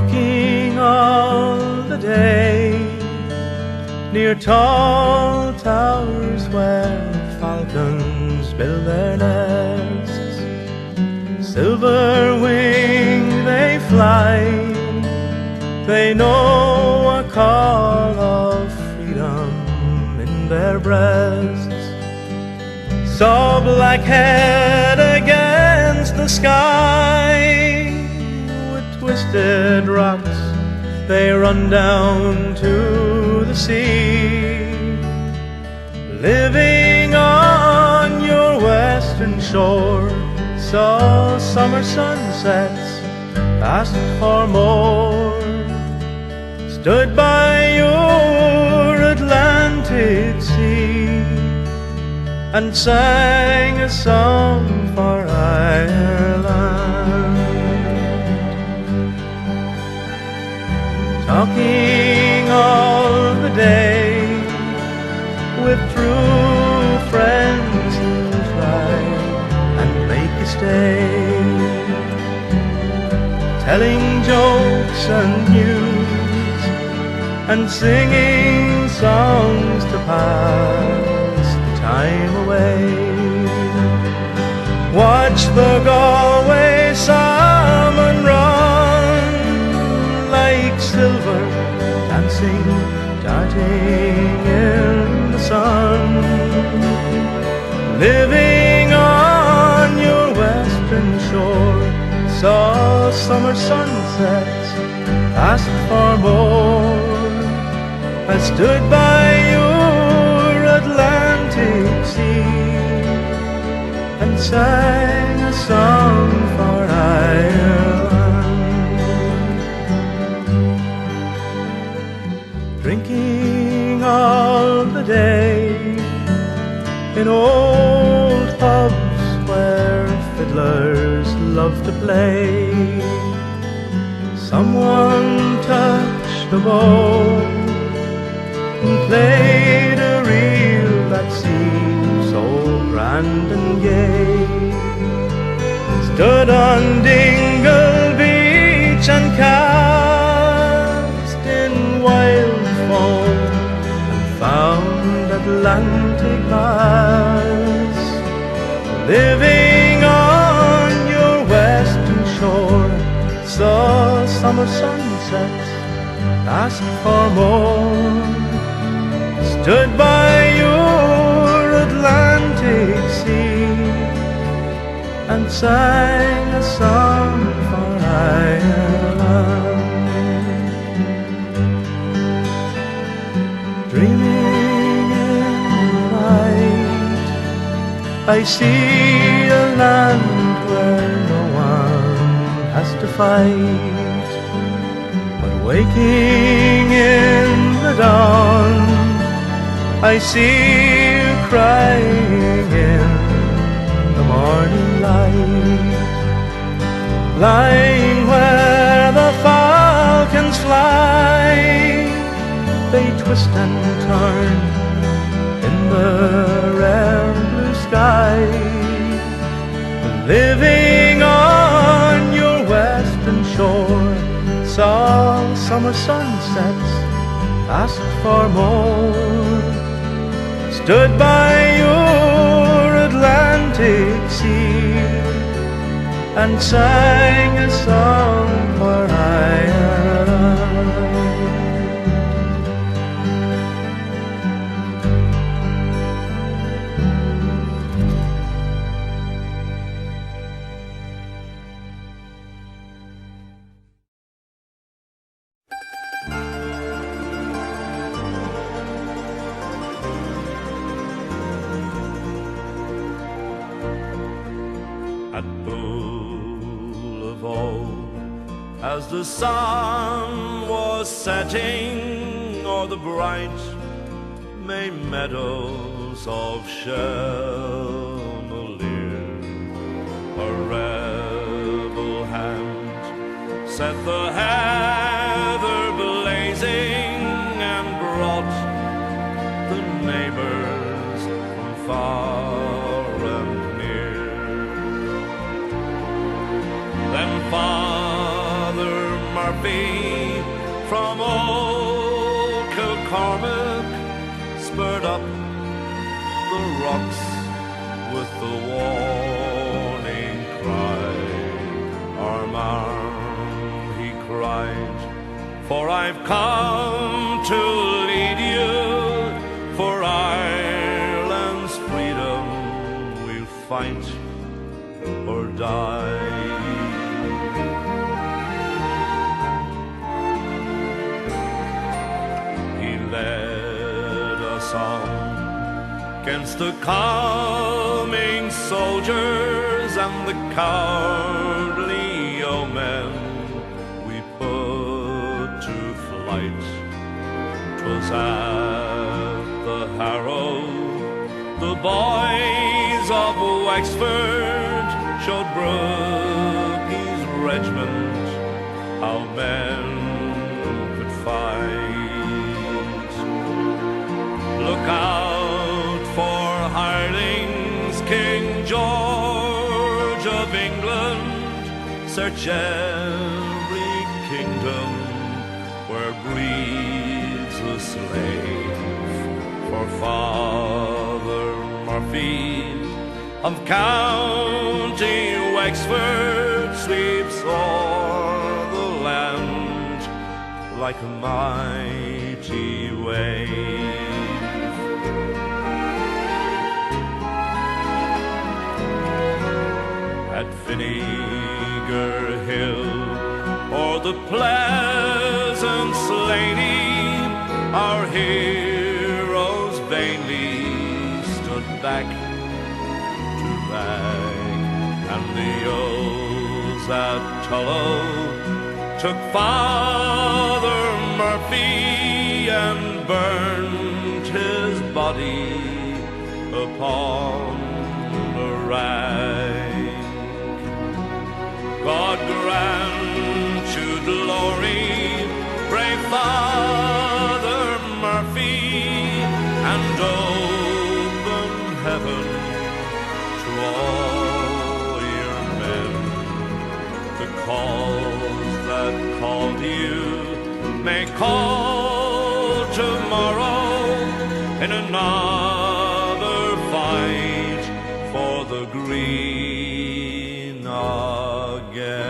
talking all the day near tall towers where falcons build their nests. Silver winged they fly, they know a call of freedom in their breasts. Saw black head against the sky, with twisted rocks they run down to the sea. Living on your western shore, saw summer sunsets, asked for more. Stood by your Atlantic sea and sang a song for Ireland. Talking all the day with true friends who try and make you stay, telling jokes and news and singing songs to pass the time away. Watch the Galway salmon run like silver dancing, darting in the sun. Living on your western shore, saw summer sunsets, asked for more. I stood by your Atlantic sea and sang a song for Ireland. Drinking all the day in old pubs where fiddlers love to play. Someone touched the bow and played a reel that seemed so grand and gay. Stood on Dingle Beach and cast in wild foam and found Atlantic bass. Living on your western shore, saw summer sunsets, asked for more. Stood by your Atlantic sea and sang a song for Ireland. Dreaming in the night, I see a land where no one has to fight. But waking in the dawn, I see you crying in the morning light. Lying where the falcons fly, they twist and turn in the rare blue sky. Living on your western shore, saw summer sunsets, asked for more. Stood by your Atlantic sea and sang a song for Ireland. At Boulevard, as the sun was setting o'er the bright May meadows of Chevelure, a rebel hand set the heather blazing and brought the neighbors from far and near. Then Father Murphy from old Kilcormac spurred up the rocks with the warning cry. Armagh, he cried, for I've come to lead you, for Ireland's freedom we'll fight or die. He led us on against the coming soldiers and the cowardly yeomen we put to flight. 'Twas at the Harrow the boys of Wexford showed Brookie's regiment how men could fight. Look out for hirelings, King George of England, search every kingdom where breathes a slave, for Father Murphy of County Wexford sweeps o'er the land like a mighty wave. At Vinegar Hill or the pleasant Slaney, our heroes vainly stood back to bag, and the oaths at Tullow took Father Murphy and burned his body upon a rag. God grant you glory, brave Father Murphy, and open heaven to all your men. The cause that called you may call tomorrow in another fight for the green again.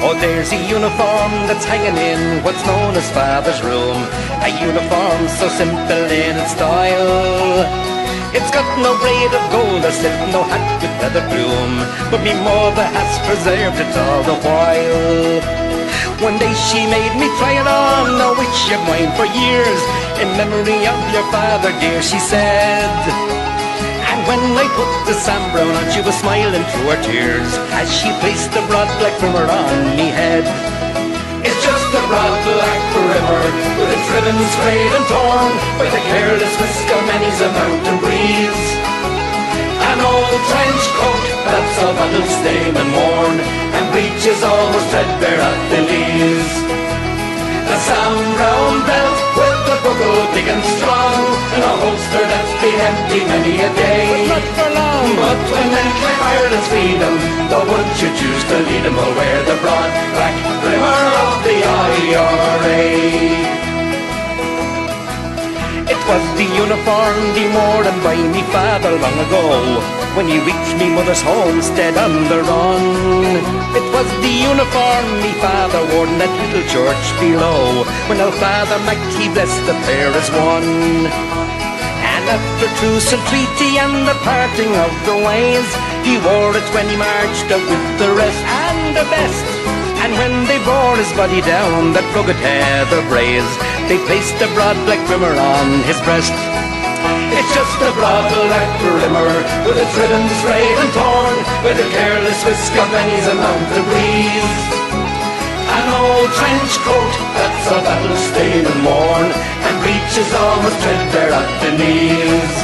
Oh, there's a uniform that's hanging in what's known as Father's room. A uniform so simple in its style. It's got no braid of gold or silk, no hat with feather plume, but me mother has preserved it all the while. One day she made me try it on, a wish of mine for years, in memory of your father dear, she said. And when I put the Sam Brown on, she was smiling through her tears as she placed the broad black primer on me head. It's just a broad black primer with its ribbons frayed and torn by the careless whisk of many's a mountain breeze. An old trench coat that's a bundle stained and worn, and breeches almost threadbare at the knees. A Sam Brown belt with the buckle big and strong, and a holster that's been empty many a day. But not for long. But when men claim Ireland's freedom, the ones you choose to lead them will wear the broad black primer of the IRA. It was the uniform demorred by me father long ago, when he reached me mother's homestead on the run. It was the uniform me father wore in that little church below, when our father Mac he blessed the pair as one. And after truce and treaty and the parting of the ways, he wore it when he marched out with the rest and the best. And when they bore his body down that rugged heather braes, they placed a broad black primer on his breast. It's just a broad black primer with its ribbons frayed and torn by the careless whisk of many's a mountain breeze. An old trench coat that's a battle stained and worn, and breeches almost threadbare at the knees.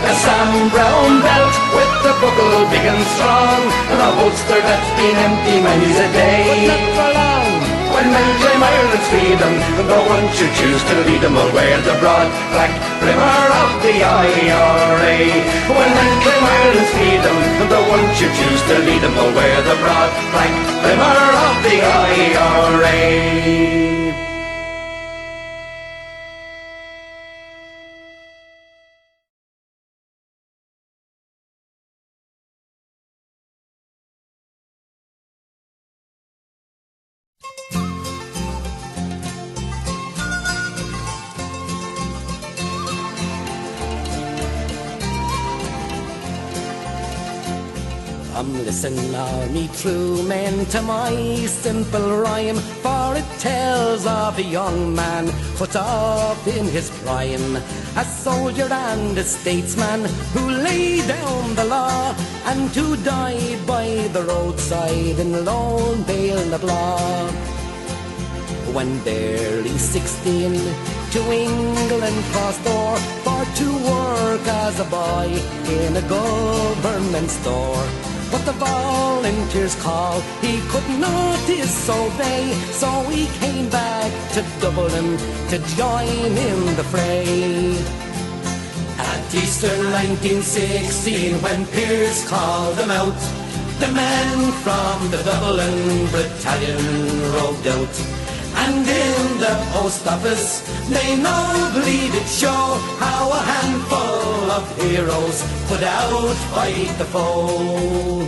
A Sam Brown belt with the buckle big and strong, and a holster that's been empty many's a day. But not for long. When men claim Ireland's freedom, though one should choose to lead them, will wear the broad black brimmer of the IRA. When men claim Ireland's freedom, though one should choose to lead them, will wear the broad black brimmer of the IRA. Come listen, all me true men, to my simple rhyme, for it tells of a young man put up in his prime, a soldier and a statesman who laid down the law and who died by the roadside in lone Bale na Blah. When barely 16, to England crossed o'er for to work as a boy in a government store. But the volunteers' call he could not disobey, so he came back to Dublin to join in the fray. At Easter 1916, when Pearse called them out, the men from the Dublin battalion roved out. And in the post office they nobly did show how a handful of heroes could outfight the foe.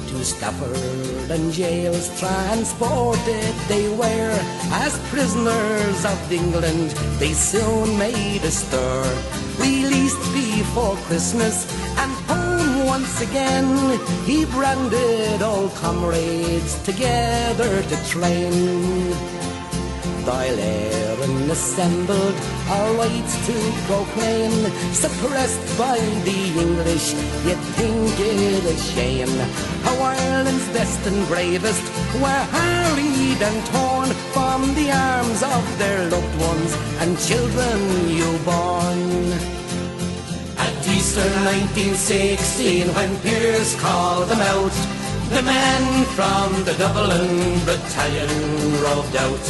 To Stafford and jails transported they were, as prisoners of England they soon made a stir. Released before Christmas and home once again, he branded old comrades together to train. While Erin assembled our rights to proclaim, suppressed by the English, you'd think it a shame how Ireland's best and bravest were harried and torn from the arms of their loved ones and children newborn. At Easter 1916, when Pearse called them out, the men from the Dublin battalion roved out.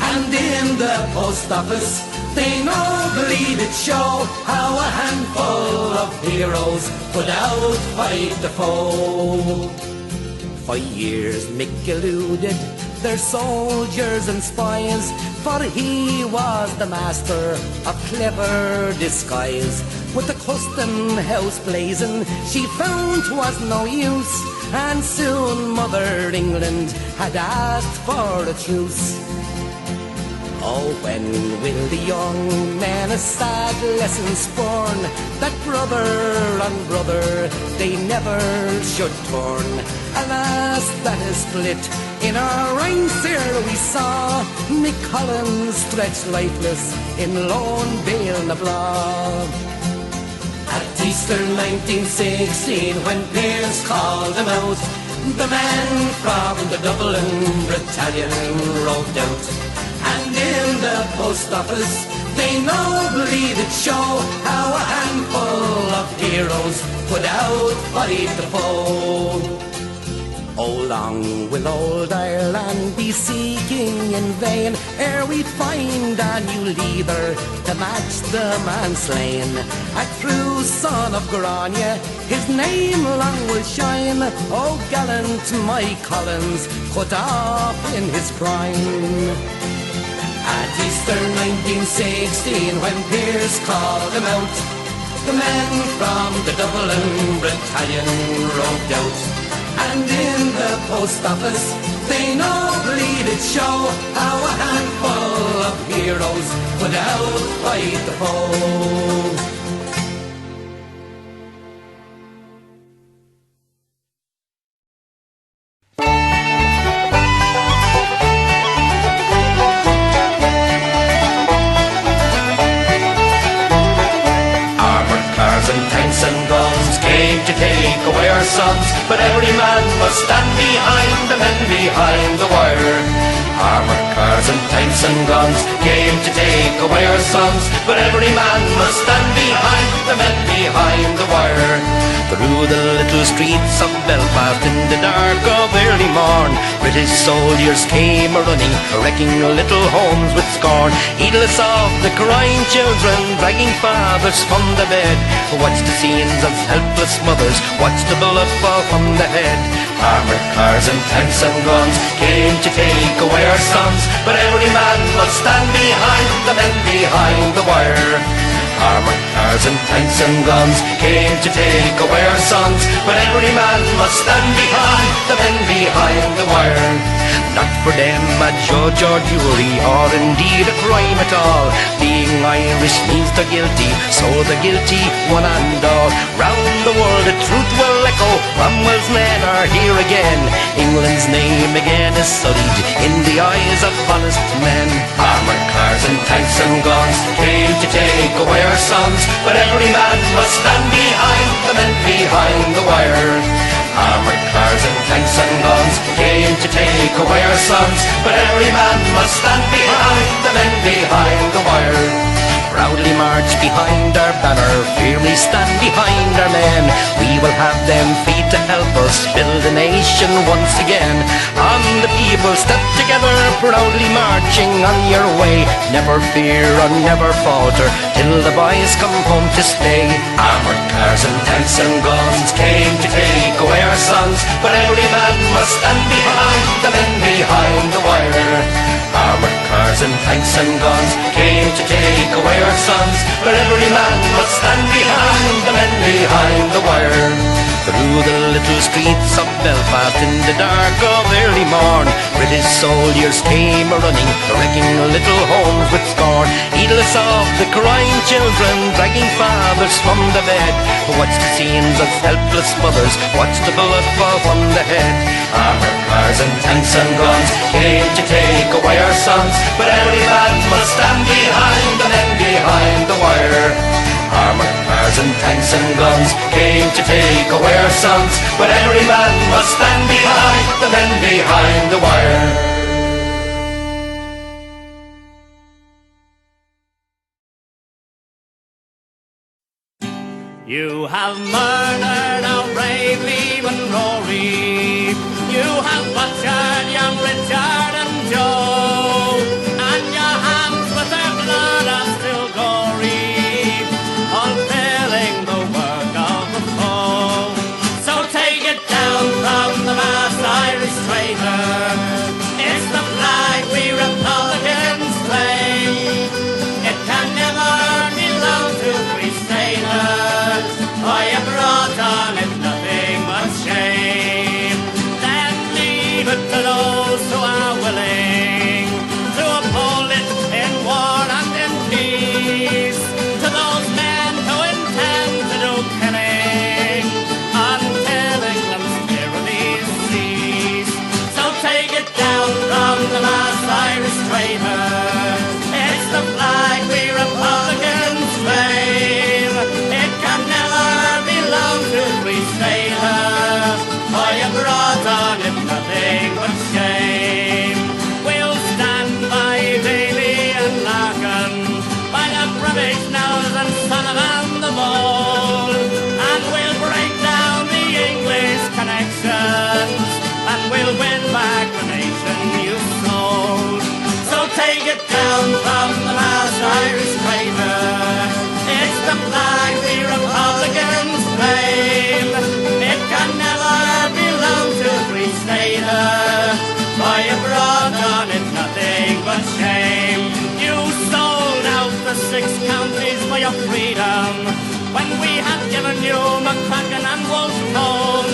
And in the post office they nobly did show how a handful of heroes could outfight the foe. For years Mick eluded their soldiers and spies, for he was the master of clever disguise. With the custom house blazing, she found 'twas no use, and soon Mother England had asked for a truce. Oh, when will the young men a sad lesson spurn, that brother on brother they never should turn? Alas, that is split in our ranks here we saw Mick Collins stretched lifeless in lone Bale na Blah. At Easter 1916, when Pearse called them out, the men from the Dublin battalion roved out. And in the post office they nobly did show how a handful of heroes could outfight the foe. Oh, long will old Ireland be seeking in vain ere we find a new leader to match the man slain. A true son of Grania, his name long will shine. Oh, gallant Mike Collins, cut off in his prime. At Easter 1916, when Pearse called them out, the men from the Dublin battalion roved out. And in the post office they nobly did show how a handful of heroes could outfight the foe. To take away our sons, but every man must stand behind the men behind the wire. Armoured cars and tanks and guns came to take away our sons, but every man must stand behind the men behind the wire. Through the little streets of Belfast in the dark of early morn, British soldiers came a-running, wrecking little homes with scorn. Heedless of the crying children, dragging fathers from the bed. Watch the scenes of helpless mothers, watch the bullet fall from the head. Armoured cars and tanks and guns came to take away our sons, but every man must stand behind the men behind the wire. Armoured cars and tanks and guns came to take away our sons, but every man must stand behind the men behind the wire. Not for them a judge or jury, or indeed a crime at all. Being Irish means they're guilty, so the guilty one and all. Round the world the truth will echo, Cromwell's men are here again. England's name again is sullied in the eyes of honest men. Armoured cars and tanks and guns came to take away our sons, but every man must stand behind the men behind the wire. Armoured cars and tanks and guns came to take away our sons, but every man must stand behind the men behind the wire. Proudly march behind our banner, firmly stand behind our men. We will have them free to help us build a nation once again. On the people step together, proudly marching on your way. Never fear or never falter, till the boys come home to stay. Armoured cars and tanks and guns came to take away our sons, but every man must stand behind the men behind the wire. Armoured cars and tanks and guns came to take away our sons, but every man must stand behind the men behind the wire. Through the little streets of Belfast in the dark of early morn, British soldiers came a-running, wrecking little homes with scorn. Heedless of the crying children, dragging fathers from the bed. Watch the scenes of helpless mothers, watch the bullet fall from the head. Armoured cars and tanks and guns came to take away our sons, but every man must stand behind the men behind the wire. Armoured cars and tanks and guns came to take away our sons, but every man must stand behind the men behind the wire. You have murdered our brave Lee and Rory. You have butchered young Richard and Joe, and your hands with their blood are still gory, fulfilling the work of the foe. So take it down from the vast Irish traitor. It's the flag we Republicans play. It can never belong to Free Staters, for you brought on it nothing but shame. Then leave it to those who are willing to uphold it in war and in peace, to those men who intend to do killing until England's tyrannies cease. So take it down from the last Irish traitor. It's the flag we Republicans claim. It can never belong to Free Staters, for you brought on it nothing but shame. We'll stand by Daly and Larkin, by the British Nose and Sullivan the Bold, and we'll break down the English connections, and we'll win back the nation you sold. So take it down from the last Irish traitor. It's the flag the Republicans claim. It can never belong to Free Staters, for you brought on it nothing but shame. You sold out the 6 counties for your freedom, when we had given you McCracken and Wolfstone,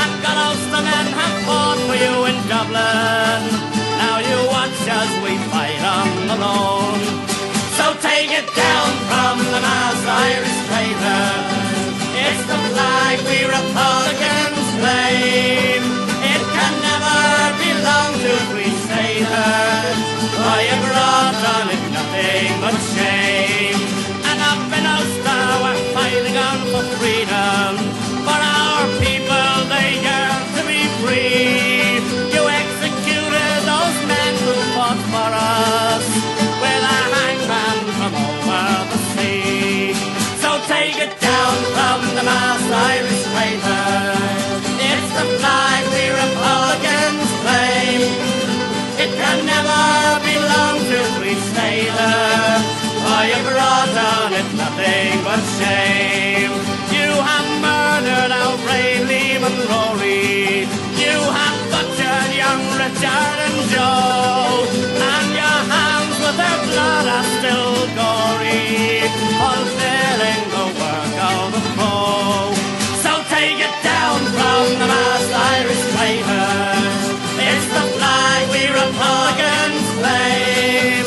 and God Ulstermen have fought for you in Dublin. Now you watch as we fight on the lone. So take it down from the mass Irish traitors. It's the flag we Republicans claim. It can never belong to Free Staters, for you brought on it nothing but shame. And up in Ulster we're fighting on for freedom, for our people they yearn to be free. You executed those men but shame. You have murdered our brave Liam and Rory. You have butchered young Richard and Joe, and your hands with their blood are still gory, fulfilling the work of the foe. So take it down from the mast, Irish traitors. It's the flag we Republicans claim.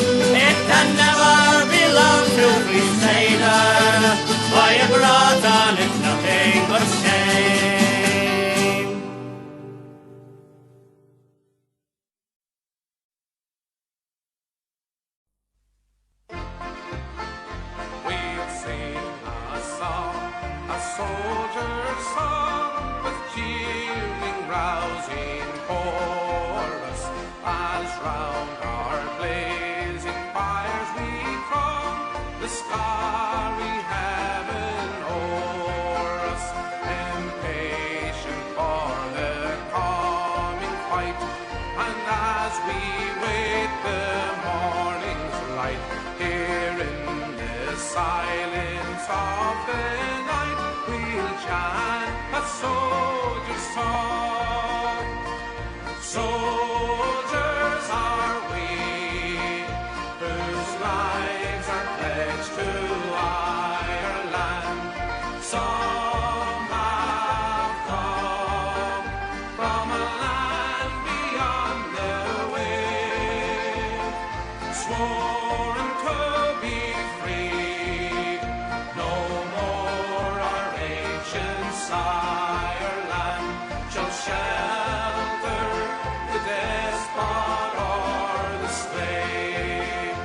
It can never belong to Free Stater. Why you brought on it nothing but shame. We'll sing a song, a soldier's song, with cheering, rousing chorus, as round our blazing fires we throng, the starry heaven o'er us, impatient for the coming fight, and as we wait the morning's light, here in the silence of the night, we'll chant a soldier's song. Soldiers are we, whose lives are pledged to Ireland. Some have come from a land beyond the wave, sworn to be free. No more our ancient Ireland shall shelter the despot or the slave.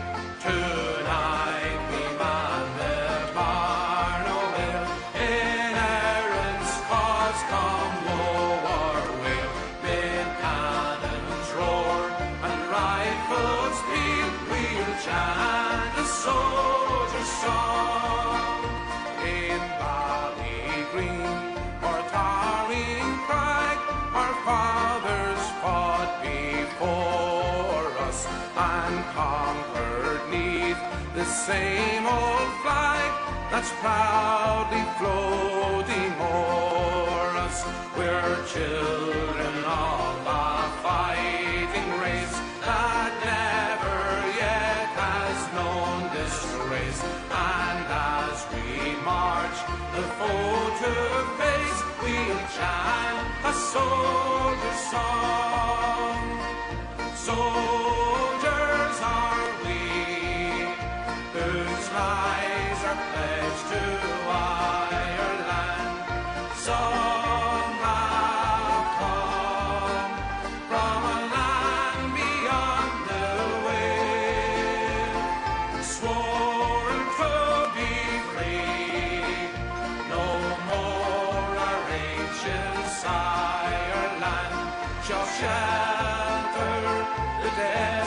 Tonight we man the barn o'Wale, in errant's cause come woe or wail. Mid cannons roar and rifles peal, we'll chant a soldier's song. In Ballygreen or Tarring Crag, our fathers fought before us and conquered 'neath the same old flag that's proudly floating o'er us. We're children of a fighting race that never yet has known disgrace, and as we march the foe to face, we'll chant a soldier's song. Soldiers are we, whose lives are pledged to Ireland. Some have come from a land beyond the wave, sworn to be free. No more our ancient Ireland shall shelter the dead.